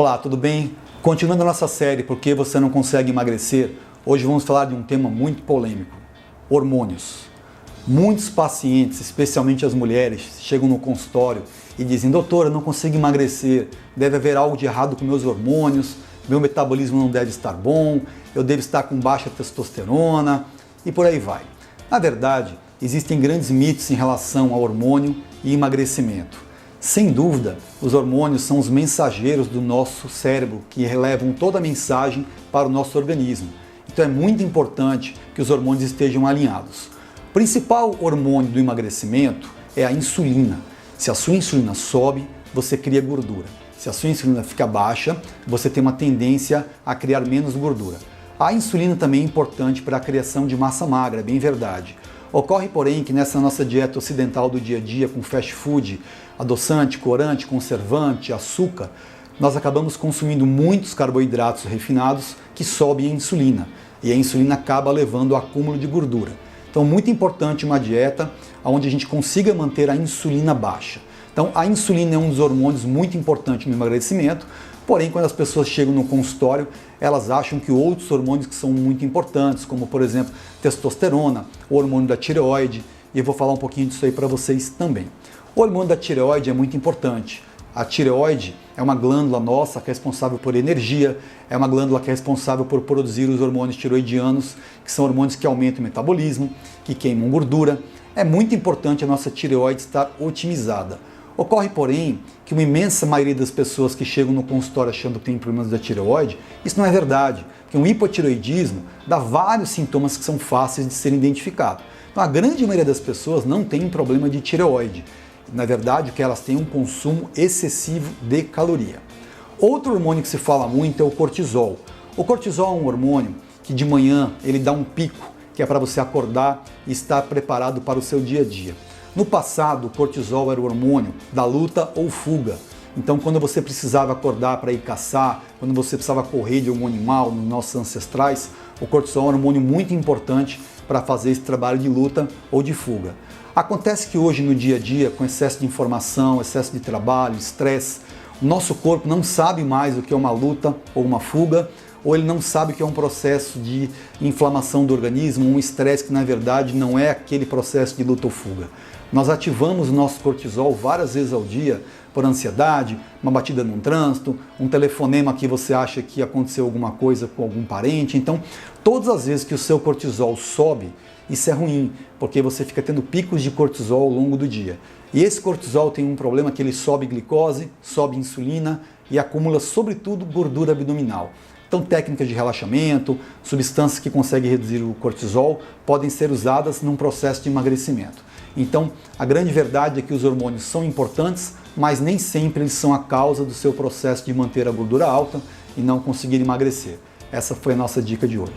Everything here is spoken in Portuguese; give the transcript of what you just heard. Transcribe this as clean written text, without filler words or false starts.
Olá, tudo bem? Continuando a nossa série Por que você não consegue emagrecer, hoje vamos falar de um tema muito polêmico: hormônios. Muitos pacientes, especialmente as mulheres, chegam no consultório e dizem: doutor, eu não consigo emagrecer, deve haver algo de errado com meus hormônios, meu metabolismo não deve estar bom, eu devo estar com baixa testosterona e por aí vai. Na verdade, existem grandes mitos em relação ao hormônio e emagrecimento. Sem dúvida, os hormônios são os mensageiros do nosso cérebro que relevam toda a mensagem para o nosso organismo. Então é muito importante que os hormônios estejam alinhados. O principal hormônio do emagrecimento é a insulina. Se a sua insulina sobe, você cria gordura. Se a sua insulina fica baixa, você tem uma tendência a criar menos gordura. A insulina também é importante para a criação de massa magra, é bem verdade. Ocorre, porém, que nessa nossa dieta ocidental do dia a dia, com fast food, adoçante, corante, conservante, açúcar, nós acabamos consumindo muitos carboidratos refinados que sobem a insulina. E a insulina acaba levando ao acúmulo de gordura. Então, muito importante uma dieta onde a gente consiga manter a insulina baixa. Então, a insulina é um dos hormônios muito importantes no emagrecimento, porém, quando as pessoas chegam no consultório, elas acham que outros hormônios que são muito importantes, como, por exemplo, testosterona, o hormônio da tireoide, e eu vou falar um pouquinho disso aí para vocês também. O hormônio da tireoide é muito importante. A tireoide é uma glândula nossa que é responsável por energia, é uma glândula que é responsável por produzir os hormônios tireoidianos, que são hormônios que aumentam o metabolismo, que queimam gordura. É muito importante a nossa tireoide estar otimizada. Ocorre, porém, que uma imensa maioria das pessoas que chegam no consultório achando que tem problemas da tireoide, isso não é verdade, porque um hipotireoidismo dá vários sintomas que são fáceis de serem identificados. Então, a grande maioria das pessoas não tem um problema de tireoide. Na verdade, o que elas têm é um consumo excessivo de caloria. Outro hormônio que se fala muito é o cortisol. O cortisol é um hormônio que de manhã ele dá um pico, que é para você acordar e estar preparado para o seu dia a dia. No passado, o cortisol era o hormônio da luta ou fuga. Então, quando você precisava acordar para ir caçar, quando você precisava correr de algum animal, nos nossos ancestrais, o cortisol é um hormônio muito importante para fazer esse trabalho de luta ou de fuga. Acontece que hoje, no dia a dia, com excesso de informação, excesso de trabalho, estresse, o nosso corpo não sabe mais o que é uma luta ou uma fuga, ou ele não sabe o que é um processo de inflamação do organismo, um estresse que na verdade não é aquele processo de luta ou fuga. Nós ativamos o nosso cortisol várias vezes ao dia por ansiedade, uma batida num trânsito, um telefonema que você acha que aconteceu alguma coisa com algum parente. Então, todas as vezes que o seu cortisol sobe, isso é ruim, porque você fica tendo picos de cortisol ao longo do dia. E esse cortisol tem um problema que ele sobe glicose, sobe insulina e acumula, sobretudo, gordura abdominal. Então, técnicas de relaxamento, substâncias que conseguem reduzir o cortisol podem ser usadas num processo de emagrecimento. Então, a grande verdade é que os hormônios são importantes, mas nem sempre eles são a causa do seu processo de manter a gordura alta e não conseguir emagrecer. Essa foi a nossa dica de hoje.